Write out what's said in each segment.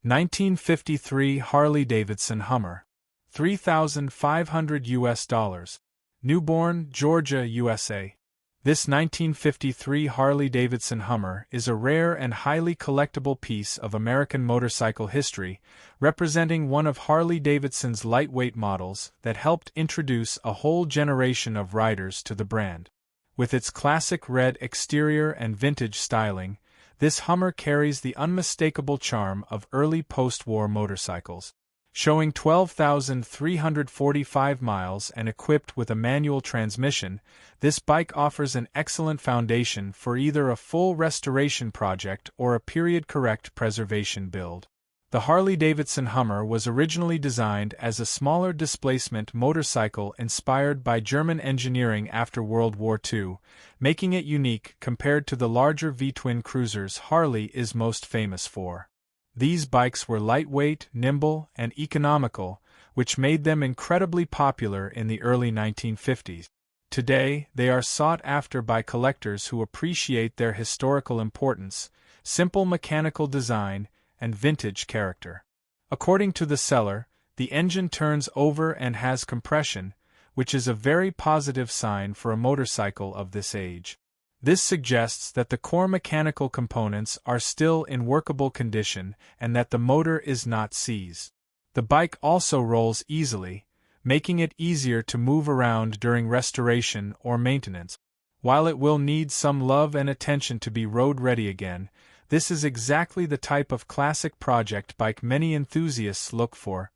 1953 Harley-Davidson Hummer. $3,500 US. Newborn, Georgia, USA. This 1953 Harley-Davidson Hummer is a rare and highly collectible piece of American motorcycle history, representing one of Harley-Davidson's lightweight models that helped introduce a whole generation of riders to the brand. With its classic red exterior and vintage styling, this Hummer carries the unmistakable charm of early post-war motorcycles. Showing 12,345 miles and equipped with a manual transmission, this bike offers an excellent foundation for either a full restoration project or a period-correct preservation build. The Harley-Davidson Hummer was originally designed as a smaller displacement motorcycle inspired by German engineering after World War II, making it unique compared to the larger V-twin cruisers Harley is most famous for. These bikes were lightweight, nimble, and economical, which made them incredibly popular in the early 1950s. Today, they are sought after by collectors who appreciate their historical importance, simple mechanical design, and vintage character. According to the seller, the engine turns over and has compression, which is a very positive sign for a motorcycle of this age. This suggests that the core mechanical components are still in workable condition and that the motor is not seized. The bike also rolls easily, making it easier to move around during restoration or maintenance. While it will need some love and attention to be road-ready again, this is exactly the type of classic project bike many enthusiasts look for,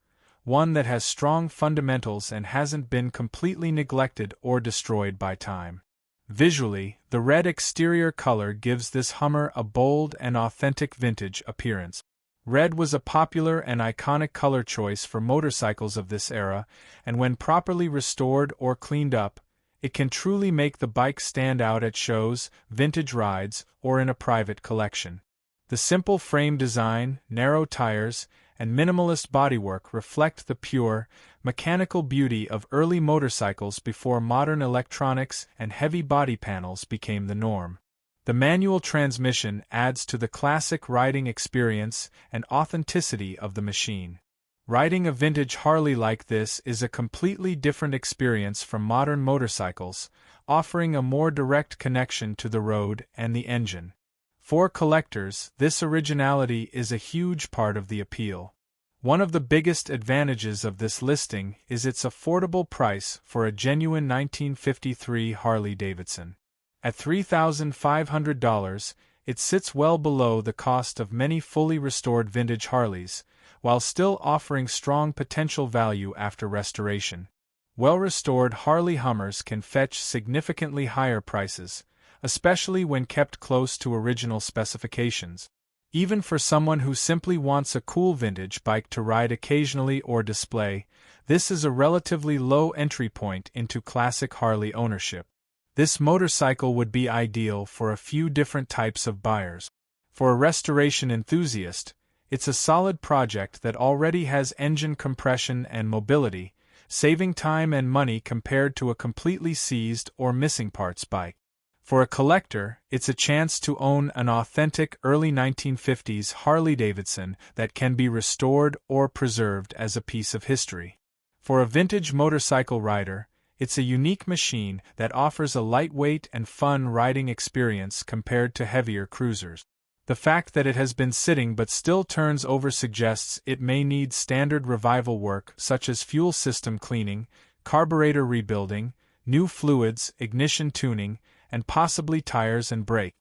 one that has strong fundamentals and hasn't been completely neglected or destroyed by time. Visually, the red exterior color gives this Hummer a bold and authentic vintage appearance. Red was a popular and iconic color choice for motorcycles of this era, and when properly restored or cleaned up, it can truly make the bike stand out at shows, vintage rides, or in a private collection. The simple frame design, narrow tires, and minimalist bodywork reflect the pure, mechanical beauty of early motorcycles before modern electronics and heavy body panels became the norm. The manual transmission adds to the classic riding experience and authenticity of the machine. Riding a vintage Harley like this is a completely different experience from modern motorcycles, offering a more direct connection to the road and the engine. For collectors, this originality is a huge part of the appeal. One of the biggest advantages of this listing is its affordable price for a genuine 1953 Harley-Davidson. At $3,500, it sits well below the cost of many fully restored vintage Harleys, while still offering strong potential value after restoration. Well-restored Harley Hummers can fetch significantly higher prices, especially when kept close to original specifications. Even for someone who simply wants a cool vintage bike to ride occasionally or display, this is a relatively low entry point into classic Harley ownership. This motorcycle would be ideal for a few different types of buyers. For a restoration enthusiast, it's a solid project that already has engine compression and mobility, saving time and money compared to a completely seized or missing parts bike. For a collector, it's a chance to own an authentic early 1950s Harley-Davidson that can be restored or preserved as a piece of history. For a vintage motorcycle rider, it's a unique machine that offers a lightweight and fun riding experience compared to heavier cruisers. The fact that it has been sitting but still turns over suggests it may need standard revival work such as fuel system cleaning, carburetor rebuilding, new fluids, ignition tuning, and possibly tires and brake.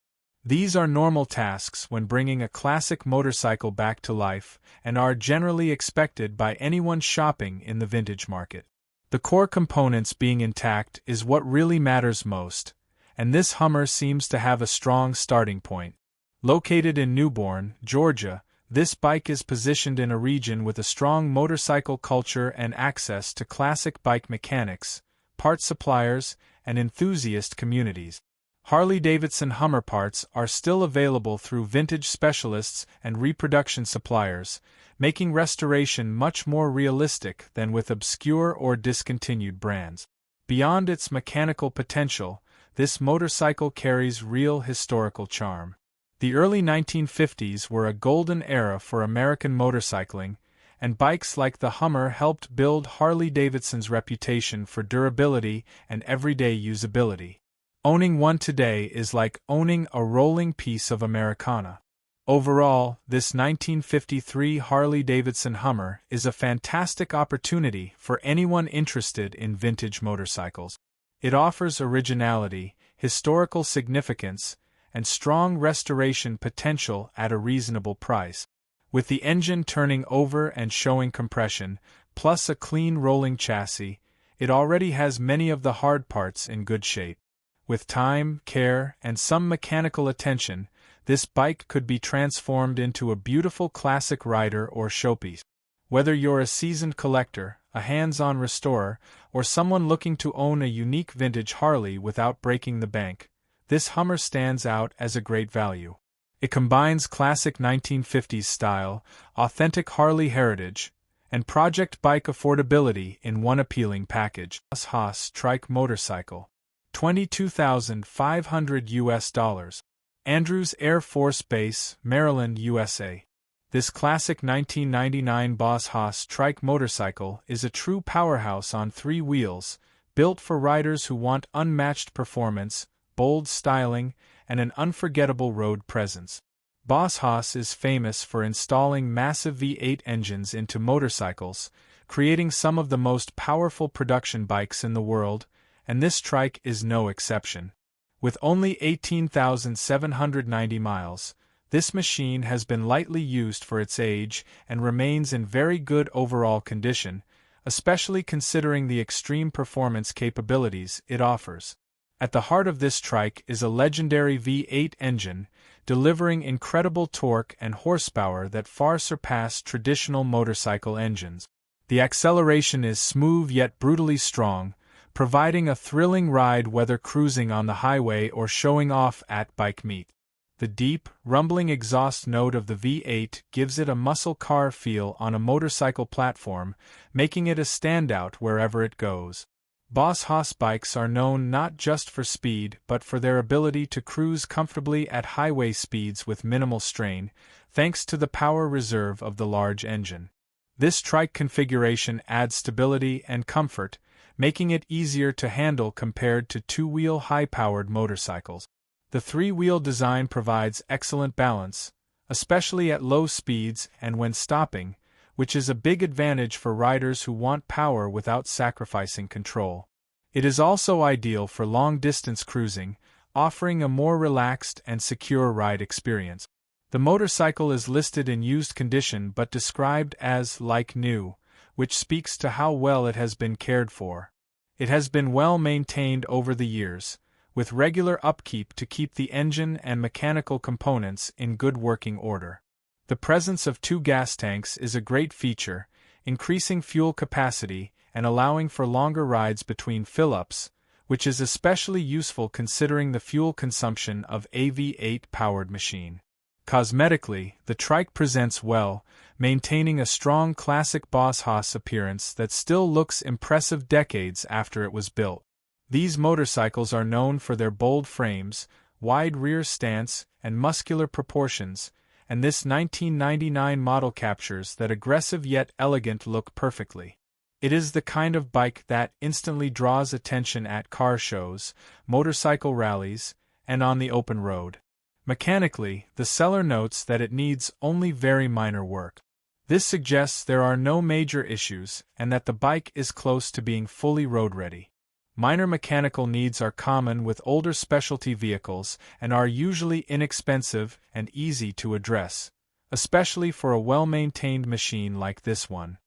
These are normal tasks when bringing a classic motorcycle back to life and are generally expected by anyone shopping in the vintage market. The core components being intact is what really matters most, and this Hummer seems to have a strong starting point. Located in Newborn, Georgia, this bike is positioned in a region with a strong motorcycle culture and access to classic bike mechanics, part suppliers, and enthusiast communities. Harley-Davidson Hummer parts are still available through vintage specialists and reproduction suppliers, making restoration much more realistic than with obscure or discontinued brands. Beyond its mechanical potential, this motorcycle carries real historical charm. The early 1950s were a golden era for American motorcycling, and bikes like the Hummer helped build Harley-Davidson's reputation for durability and everyday usability. Owning one today is like owning a rolling piece of Americana. Overall, this 1953 Harley-Davidson Hummer is a fantastic opportunity for anyone interested in vintage motorcycles. It offers originality, historical significance, and strong restoration potential at a reasonable price. With the engine turning over and showing compression, plus a clean rolling chassis, it already has many of the hard parts in good shape. With time, care, and some mechanical attention, this bike could be transformed into a beautiful classic rider or showpiece. Whether you're a seasoned collector, a hands-on restorer, or someone looking to own a unique vintage Harley without breaking the bank, this Hummer stands out as a great value. It combines classic 1950s style, authentic Harley heritage, and project bike affordability in one appealing package. Haas Trike Motorcycle, $22,500. Andrews Air Force Base, Maryland, USA. This classic 1999 Boss Haas Trike motorcycle is a true powerhouse on three wheels, built for riders who want unmatched performance, bold styling, and an unforgettable road presence. Boss Haas is famous for installing massive V8 engines into motorcycles, creating some of the most powerful production bikes in the world, and this trike is no exception. With only 18,790 miles, this machine has been lightly used for its age and remains in very good overall condition, especially considering the extreme performance capabilities it offers. At the heart of this trike is a legendary V8 engine, delivering incredible torque and horsepower that far surpass traditional motorcycle engines. The acceleration is smooth yet brutally strong, providing a thrilling ride whether cruising on the highway or showing off at bike meet. The deep, rumbling exhaust note of the V8 gives it a muscle car feel on a motorcycle platform, making it a standout wherever it goes. Boss Haas bikes are known not just for speed but for their ability to cruise comfortably at highway speeds with minimal strain, thanks to the power reserve of the large engine. This trike configuration adds stability and comfort, making it easier to handle compared to two-wheel high-powered motorcycles. The three-wheel design provides excellent balance, especially at low speeds and when stopping, which is a big advantage for riders who want power without sacrificing control. It is also ideal for long-distance cruising, offering a more relaxed and secure ride experience. The motorcycle is listed in used condition but described as like new, which speaks to how well it has been cared for. It has been well maintained over the years, with regular upkeep to keep the engine and mechanical components in good working order. The presence of two gas tanks is a great feature, increasing fuel capacity and allowing for longer rides between fill-ups, which is especially useful considering the fuel consumption of a V8-powered machine. Cosmetically, the trike presents well, maintaining a strong classic Boss Haas appearance that still looks impressive decades after it was built. These motorcycles are known for their bold frames, wide rear stance, and muscular proportions, and this 1999 model captures that aggressive yet elegant look perfectly. It is the kind of bike that instantly draws attention at car shows, motorcycle rallies, and on the open road. Mechanically, the seller notes that it needs only very minor work. This suggests there are no major issues and that the bike is close to being fully road-ready. Minor mechanical needs are common with older specialty vehicles and are usually inexpensive and easy to address, especially for a well-maintained machine like this one.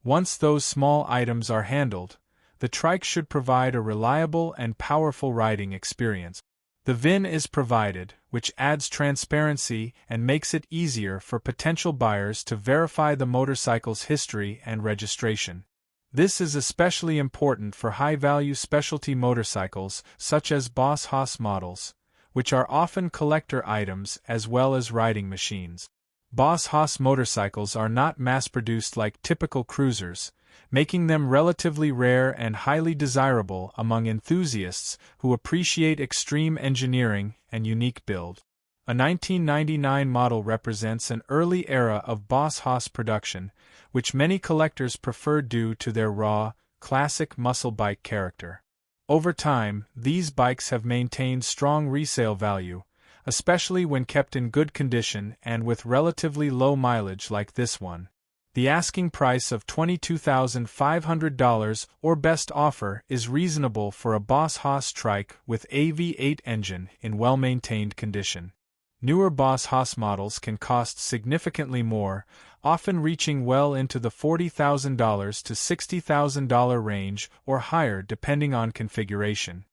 Once those small items are handled, the trike should provide a reliable and powerful riding experience. The VIN is provided, which adds transparency and makes it easier for potential buyers to verify the motorcycle's history and registration. This is especially important for high-value specialty motorcycles such as Boss Haas models, which are often collector items as well as riding machines. Boss Haas motorcycles are not mass-produced like typical cruisers, making them relatively rare and highly desirable among enthusiasts who appreciate extreme engineering and unique build. A 1999 model represents an early era of Boss Haas production, which many collectors prefer due to their raw, classic muscle bike character. Over time, these bikes have maintained strong resale value, especially when kept in good condition and with relatively low mileage like this one. The asking price of $22,500 or best offer is reasonable for a Boss Haas trike with a V8 engine in well-maintained condition. Newer Boss Haas models can cost significantly more, often reaching well into the $40,000 to $60,000 range or higher depending on configuration.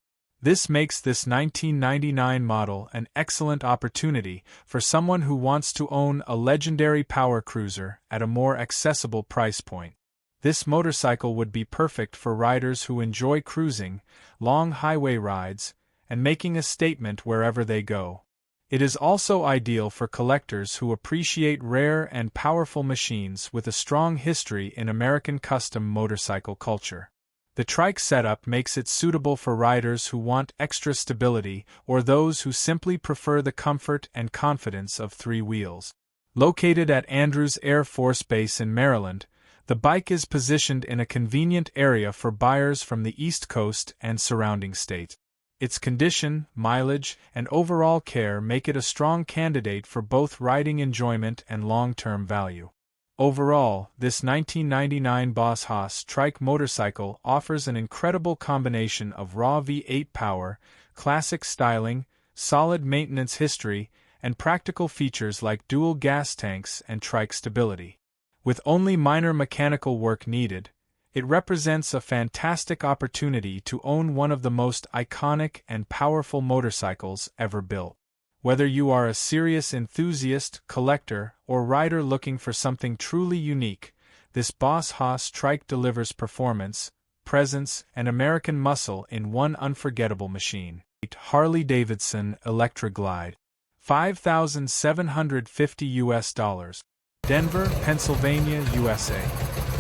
This makes this 1999 model an excellent opportunity for someone who wants to own a legendary power cruiser at a more accessible price point. This motorcycle would be perfect for riders who enjoy cruising, long highway rides, and making a statement wherever they go. It is also ideal for collectors who appreciate rare and powerful machines with a strong history in American custom motorcycle culture. The trike setup makes it suitable for riders who want extra stability or those who simply prefer the comfort and confidence of three wheels. Located at Andrews Air Force Base in Maryland, the bike is positioned in a convenient area for buyers from the East Coast and surrounding states. Its condition, mileage, and overall care make it a strong candidate for both riding enjoyment and long-term value. Overall, this 1999 Boss Haas trike motorcycle offers an incredible combination of raw V8 power, classic styling, solid maintenance history, and practical features like dual gas tanks and trike stability. With only minor mechanical work needed, it represents a fantastic opportunity to own one of the most iconic and powerful motorcycles ever built. Whether you are a serious enthusiast, collector, or rider looking for something truly unique, this Boss Haas trike delivers performance, presence, and American muscle in one unforgettable machine. Harley-Davidson Electra Glide. $5,750. Denver, Pennsylvania, USA.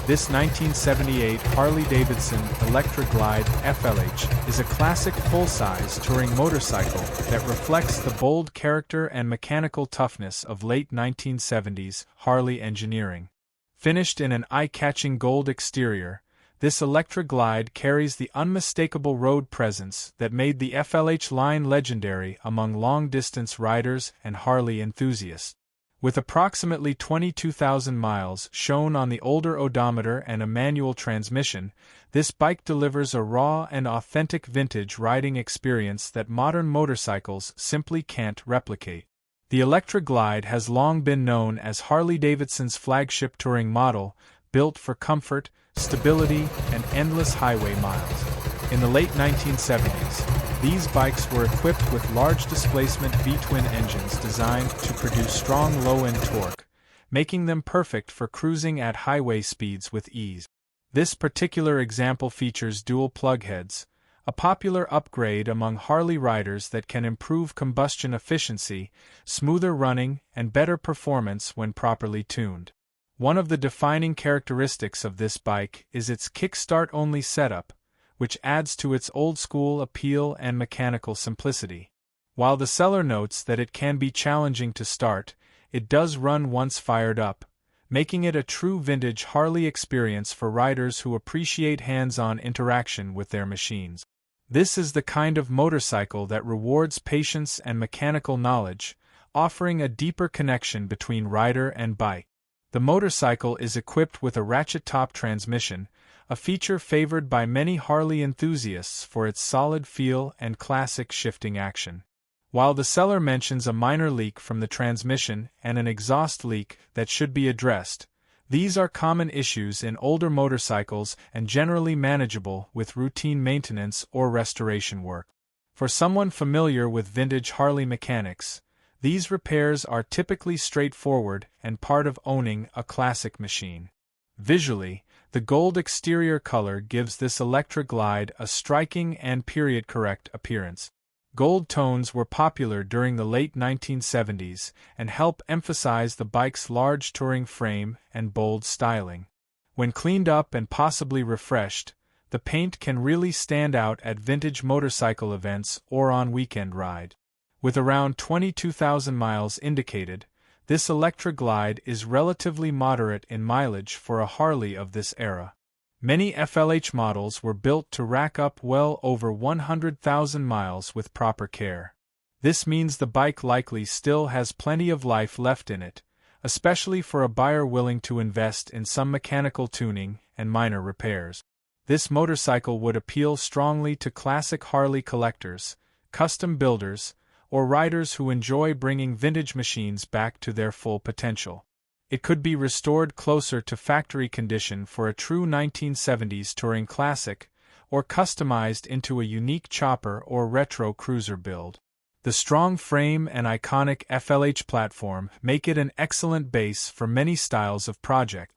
This 1978 Harley-Davidson Electra Glide FLH is a classic full-size touring motorcycle that reflects the bold character and mechanical toughness of late 1970s Harley engineering. Finished in an eye-catching gold exterior, this Electra Glide carries the unmistakable road presence that made the FLH line legendary among long-distance riders and Harley enthusiasts. With approximately 22,000 miles shown on the older odometer and a manual transmission, this bike delivers a raw and authentic vintage riding experience that modern motorcycles simply can't replicate. The Electra Glide has long been known as Harley-Davidson's flagship touring model, built for comfort, stability, and endless highway miles. In the late 1970s, these bikes were equipped with large displacement V-twin engines designed to produce strong low-end torque, making them perfect for cruising at highway speeds with ease. This particular example features dual plug heads, a popular upgrade among Harley riders that can improve combustion efficiency, smoother running, and better performance when properly tuned. One of the defining characteristics of this bike is its kickstart-only setup, which adds to its old-school appeal and mechanical simplicity. While the seller notes that it can be challenging to start, it does run once fired up, making it a true vintage Harley experience for riders who appreciate hands-on interaction with their machines. This is the kind of motorcycle that rewards patience and mechanical knowledge, offering a deeper connection between rider and bike. The motorcycle is equipped with a ratchet-top transmission, a feature favored by many Harley enthusiasts for its solid feel and classic shifting action. While the seller mentions a minor leak from the transmission and an exhaust leak that should be addressed, these are common issues in older motorcycles and generally manageable with routine maintenance or restoration work. For someone familiar with vintage Harley mechanics, these repairs are typically straightforward and part of owning a classic machine. Visually, the gold exterior color gives this Electra Glide a striking and period-correct appearance. Gold tones were popular during the late 1970s and help emphasize the bike's large touring frame and bold styling. When cleaned up and possibly refreshed, the paint can really stand out at vintage motorcycle events or on weekend ride. With around 22,000 miles indicated, this Electra Glide is relatively moderate in mileage for a Harley of this era. Many FLH models were built to rack up well over 100,000 miles with proper care. This means the bike likely still has plenty of life left in it, especially for a buyer willing to invest in some mechanical tuning and minor repairs. This motorcycle would appeal strongly to classic Harley collectors, custom builders, or riders who enjoy bringing vintage machines back to their full potential. It could be restored closer to factory condition for a true 1970s touring classic, or customized into a unique chopper or retro cruiser build. The strong frame and iconic FLH platform make it an excellent base for many styles of project.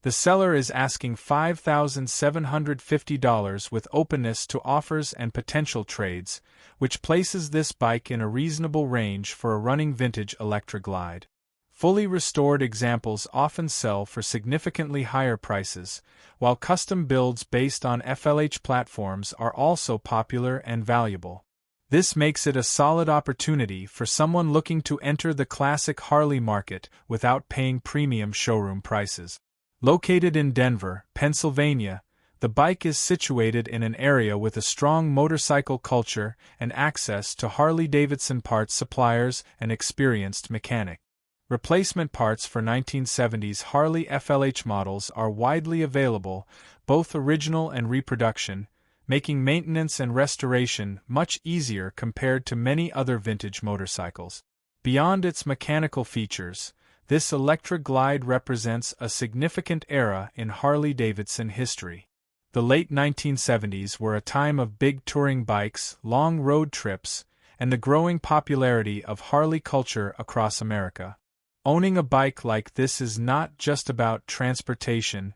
The seller is asking $5,750 with openness to offers and potential trades, which places this bike in a reasonable range for a running vintage Electra Glide. Fully restored examples often sell for significantly higher prices, while custom builds based on FLH platforms are also popular and valuable. This makes it a solid opportunity for someone looking to enter the classic Harley market without paying premium showroom prices. Located in Denver, Pennsylvania, the bike is situated in an area with a strong motorcycle culture and access to Harley-Davidson parts suppliers and experienced mechanics. Replacement parts for 1970s Harley FLH models are widely available, both original and reproduction, making maintenance and restoration much easier compared to many other vintage motorcycles. Beyond its mechanical features, this Electra Glide represents a significant era in Harley-Davidson history. The late 1970s were a time of big touring bikes, long road trips, and the growing popularity of Harley culture across America. Owning a bike like this is not just about transportation,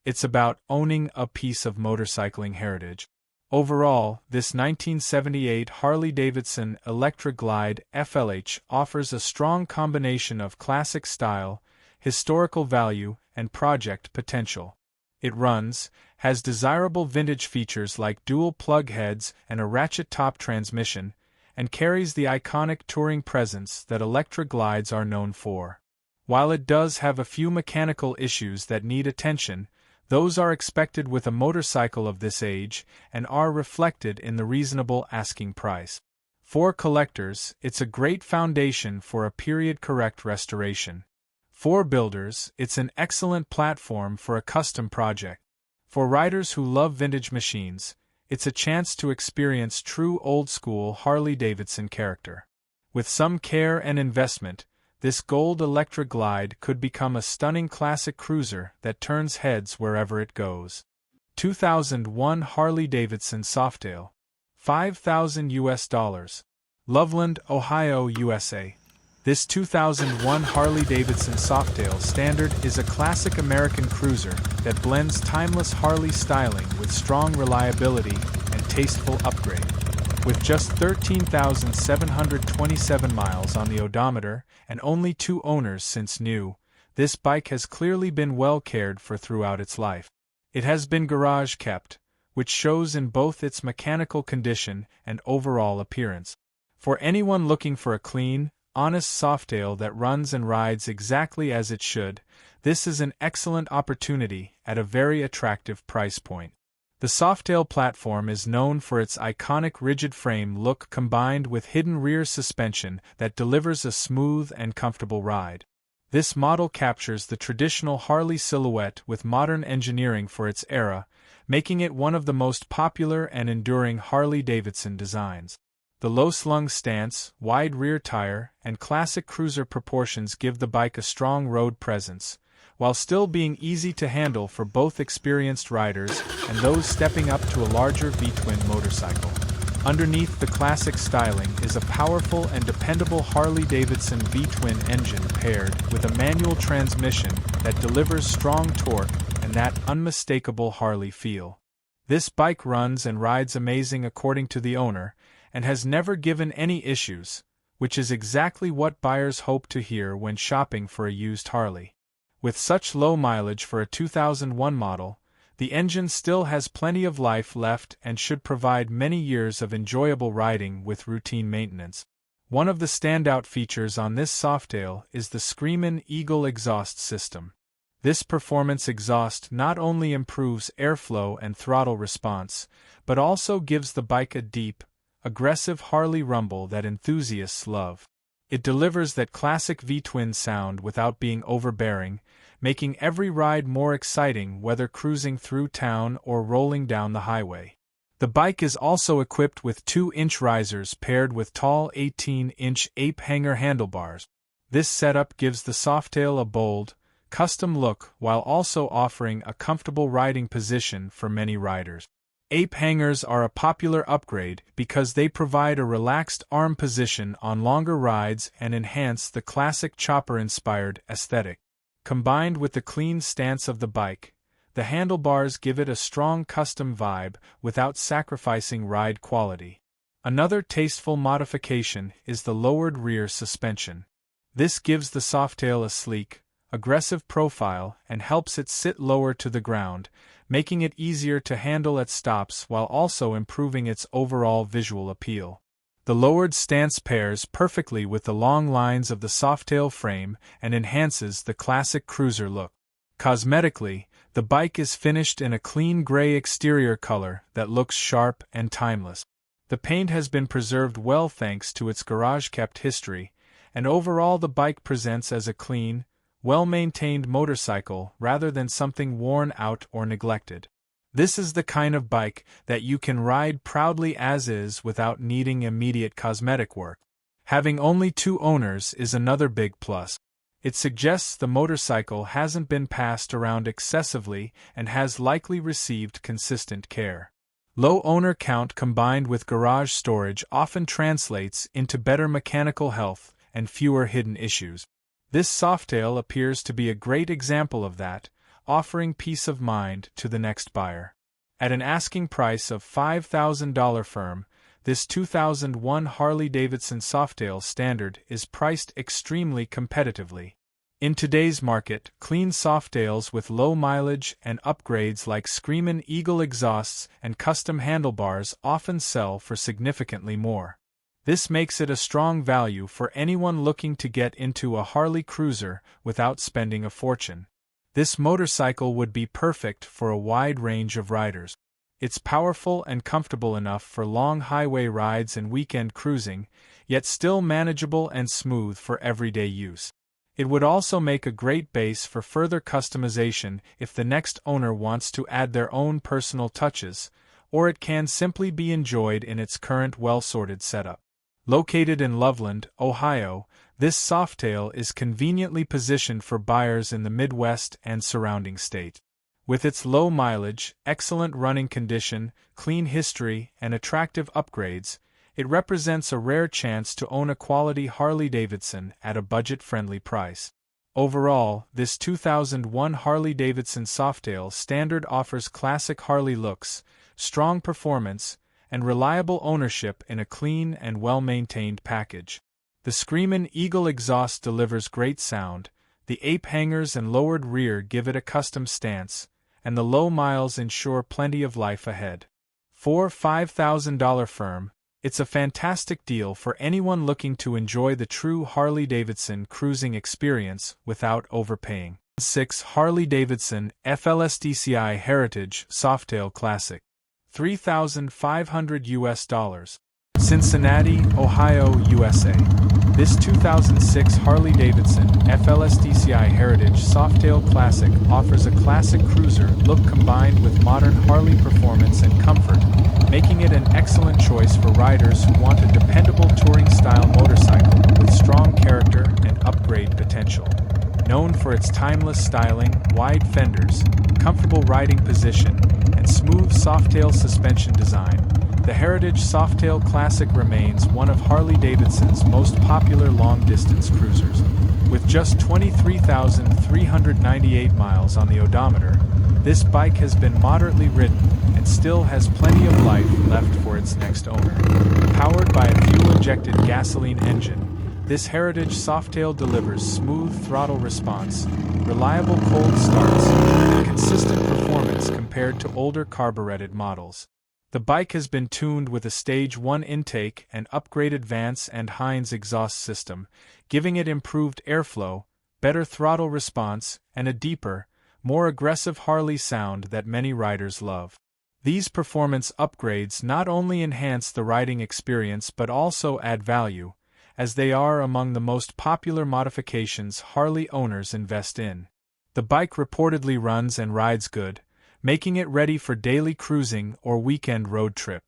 it's about owning a piece of motorcycling heritage. Overall, this 1978 Harley-Davidson Electra Glide FLH offers a strong combination of classic style, historical value, and project potential. It runs, has desirable vintage features like dual plug heads and a ratchet-top transmission, and carries the iconic touring presence that Electra Glides are known for. While it does have a few mechanical issues that need attention, those are expected with a motorcycle of this age and are reflected in the reasonable asking price. For collectors, it's a great foundation for a period-correct restoration. For builders, it's an excellent platform for a custom project. For riders who love vintage machines, it's a chance to experience true old-school Harley-Davidson character. With some care and investment, this gold Electra Glide could become a stunning classic cruiser that turns heads wherever it goes. 2001 Harley-Davidson Softail. $5,000. Loveland, Ohio, USA. This 2001 Harley-Davidson Softail Standard is a classic American cruiser that blends timeless Harley styling with strong reliability and tasteful upgrade. With just 13,727 miles on the odometer and only 2 owners since new, this bike has clearly been well cared for throughout its life. It has been garage kept, which shows in both its mechanical condition and overall appearance. For anyone looking for a clean, honest Softail that runs and rides exactly as it should, this is an excellent opportunity at a very attractive price point. The Softail platform is known for its iconic rigid frame look combined with hidden rear suspension that delivers a smooth and comfortable ride. This model captures the traditional Harley silhouette with modern engineering for its era, making it one of the most popular and enduring Harley-Davidson designs. The low-slung stance, wide rear tire, and classic cruiser proportions give the bike a strong road presence, while still being easy to handle for both experienced riders and those stepping up to a larger V-twin motorcycle. Underneath the classic styling is a powerful and dependable Harley-Davidson V-twin engine paired with a manual transmission that delivers strong torque and that unmistakable Harley feel. This bike runs and rides amazing according to the owner, and has never given any issues, which is exactly what buyers hope to hear when shopping for a used Harley. With such low mileage for a 2001 model, the engine still has plenty of life left and should provide many years of enjoyable riding with routine maintenance. One of the standout features on this Softail is the Screamin' Eagle exhaust system. This performance exhaust not only improves airflow and throttle response, but also gives the bike a deep, aggressive Harley rumble that enthusiasts love. It delivers that classic V-twin sound without being overbearing, making every ride more exciting whether cruising through town or rolling down the highway. The bike is also equipped with 2-inch risers paired with tall 18-inch ape hanger handlebars. This setup gives the Softail a bold, custom look while also offering a comfortable riding position for many riders. Ape hangers are a popular upgrade because they provide a relaxed arm position on longer rides and enhance the classic chopper-inspired aesthetic. Combined with the clean stance of the bike, the handlebars give it a strong custom vibe without sacrificing ride quality. Another tasteful modification is the lowered rear suspension. This gives the Softail a sleek, aggressive profile and helps it sit lower to the ground, making it easier to handle at stops while also improving its overall visual appeal. The lowered stance pairs perfectly with the long lines of the Softail frame and enhances the classic cruiser look. Cosmetically, the bike is finished in a clean gray exterior color that looks sharp and timeless. The paint has been preserved well thanks to its garage-kept history, and overall the bike presents as a clean, well-maintained motorcycle rather than something worn out or neglected. This is the kind of bike that you can ride proudly as is without needing immediate cosmetic work. Having only 2 owners is another big plus. It suggests the motorcycle hasn't been passed around excessively and has likely received consistent care. Low owner count combined with garage storage often translates into better mechanical health and fewer hidden issues. This Softail appears to be a great example of that, offering peace of mind to the next buyer. At an asking price of $5,000 firm, this 2001 Harley-Davidson Softail Standard is priced extremely competitively. In today's market, clean Softails with low mileage and upgrades like Screamin' Eagle exhausts and custom handlebars often sell for significantly more. This makes it a strong value for anyone looking to get into a Harley cruiser without spending a fortune. This motorcycle would be perfect for a wide range of riders. It's powerful and comfortable enough for long highway rides and weekend cruising, yet still manageable and smooth for everyday use. It would also make a great base for further customization if the next owner wants to add their own personal touches, or it can simply be enjoyed in its current well-sorted setup. Located in Loveland, Ohio, this Softail is conveniently positioned for buyers in the Midwest and surrounding states. With its low mileage, excellent running condition, clean history, and attractive upgrades, it represents a rare chance to own a quality Harley-Davidson at a budget-friendly price. Overall, this 2001 Harley-Davidson Softail Standard offers classic Harley looks, strong performance, and reliable ownership in a clean and well-maintained package. The Screamin' Eagle exhaust delivers great sound, the ape hangers and lowered rear give it a custom stance, and the low miles ensure plenty of life ahead. For $5,000 firm, it's a fantastic deal for anyone looking to enjoy the true Harley-Davidson cruising experience without overpaying. 6 Harley-Davidson FLSDCI Heritage Softail Classic. $3,500 US. Cincinnati, Ohio, USA. This 2006 Harley-Davidson FLSDCI Heritage Softail Classic offers a classic cruiser look combined with modern Harley performance and comfort, making it an excellent choice for riders who want a dependable touring-style motorcycle with strong character and upgrade potential. Known for its timeless styling, wide fenders, comfortable riding position, and smooth Softail suspension design, the Heritage Softail Classic remains one of Harley-Davidson's most popular long-distance cruisers. With just 23,398 miles on the odometer, this bike has been moderately ridden and still has plenty of life left for its next owner. Powered by a fuel-injected gasoline engine, this Heritage Softail delivers smooth throttle response, reliable cold starts, and consistent performance compared to older carbureted models. The bike has been tuned with a Stage 1 intake and upgraded Vance and Hines exhaust system, giving it improved airflow, better throttle response, and a deeper, more aggressive Harley sound that many riders love. These performance upgrades not only enhance the riding experience but also add value, as they are among the most popular modifications Harley owners invest in. The bike reportedly runs and rides good, making it ready for daily cruising or weekend road trip.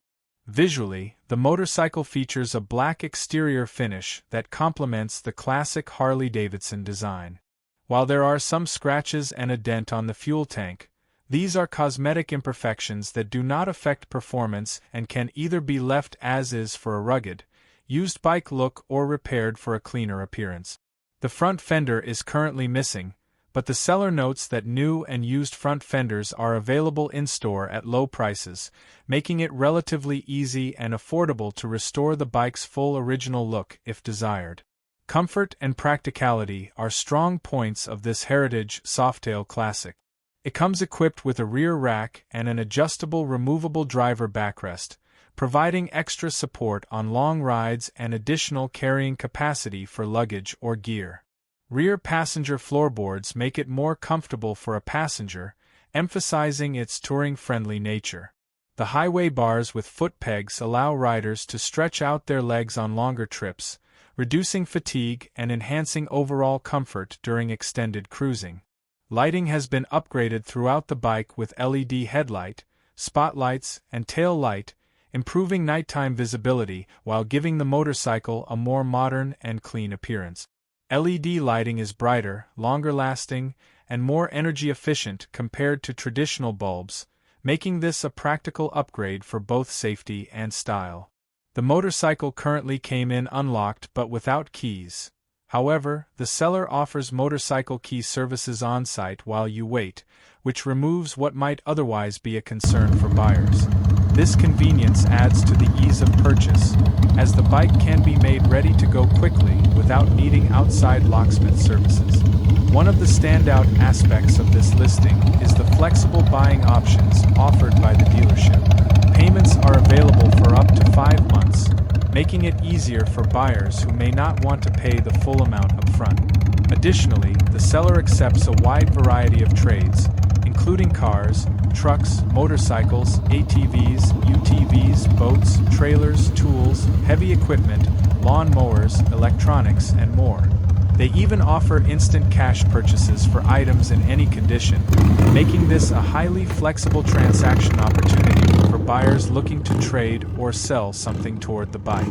Visually, the motorcycle features a black exterior finish that complements the classic Harley-Davidson design. While there are some scratches and a dent on the fuel tank, these are cosmetic imperfections that do not affect performance and can either be left as is for a rugged, used bike look or repaired for a cleaner appearance. The front fender is currently missing, but the seller notes that new and used front fenders are available in-store at low prices, making it relatively easy and affordable to restore the bike's full original look if desired. Comfort and practicality are strong points of this heritage Softail Classic. It comes equipped with a rear rack and an adjustable removable driver backrest, providing extra support on long rides and additional carrying capacity for luggage or gear. Rear passenger floorboards make it more comfortable for a passenger, emphasizing its touring-friendly nature. The highway bars with foot pegs allow riders to stretch out their legs on longer trips, reducing fatigue and enhancing overall comfort during extended cruising. Lighting has been upgraded throughout the bike with LED headlight, spotlights, and tail light, improving nighttime visibility while giving the motorcycle a more modern and clean appearance. LED lighting is brighter, longer-lasting, and more energy-efficient compared to traditional bulbs, making this a practical upgrade for both safety and style. The motorcycle currently came in unlocked but without keys. However, the seller offers motorcycle key services on-site while you wait, which removes what might otherwise be a concern for buyers. This convenience adds to the ease of purchase, as the bike can be made ready to go quickly without needing outside locksmith services. One of the standout aspects of this listing is the flexible buying options offered by the dealership. Payments are available for up to 5 months, making it easier for buyers who may not want to pay the full amount upfront. Additionally, the seller accepts a wide variety of trades, including cars, trucks, motorcycles, ATVs, UTVs, boats, trailers, tools, heavy equipment, lawn mowers, electronics, and more. They even offer instant cash purchases for items in any condition, making this a highly flexible transaction opportunity for buyers looking to trade or sell something toward the bike.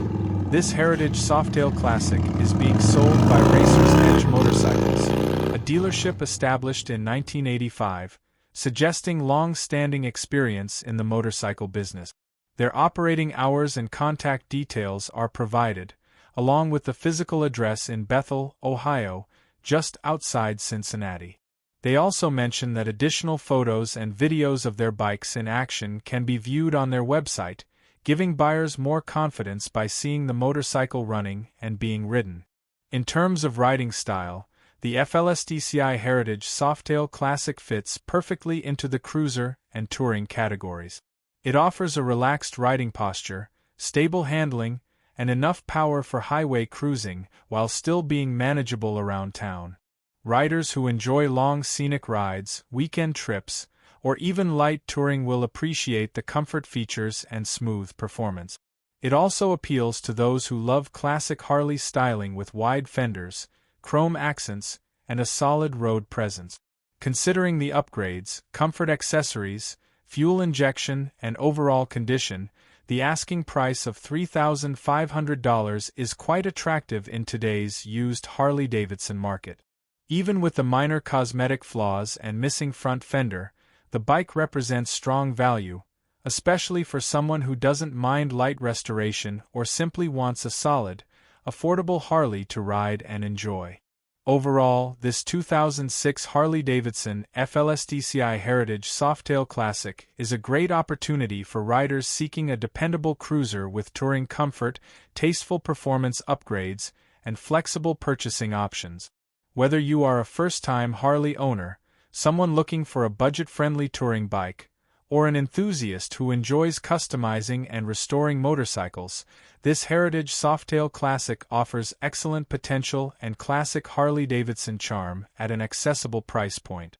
This heritage Softail Classic is being sold by Racer's Edge Motorcycles, a dealership established in 1985, suggesting long-standing experience in the motorcycle business. Their operating hours and contact details are provided, along with the physical address in Bethel, Ohio, just outside Cincinnati. They also mention that additional photos and videos of their bikes in action can be viewed on their website, giving buyers more confidence by seeing the motorcycle running and being ridden. In terms of riding style, the FLSDCI Heritage Softail Classic fits perfectly into the cruiser and touring categories. It offers a relaxed riding posture, stable handling, and enough power for highway cruising while still being manageable around town. Riders who enjoy long scenic rides, weekend trips, or even light touring will appreciate the comfort features and smooth performance. It also appeals to those who love classic Harley styling with wide fenders, chrome accents, and a solid road presence. Considering the upgrades, comfort accessories, fuel injection, and overall condition, the asking price of $3,500 is quite attractive in today's used Harley-Davidson market. Even with the minor cosmetic flaws and missing front fender, the bike represents strong value, especially for someone who doesn't mind light restoration or simply wants a solid, affordable Harley to ride and enjoy. Overall, this 2006 Harley-Davidson FLSDCI Heritage Softail Classic is a great opportunity for riders seeking a dependable cruiser with touring comfort, tasteful performance upgrades, and flexible purchasing options. Whether you are a first-time Harley owner, someone looking for a budget-friendly touring bike, or an enthusiast who enjoys customizing and restoring motorcycles, this Heritage Softail Classic offers excellent potential and classic Harley-Davidson charm at an accessible price point.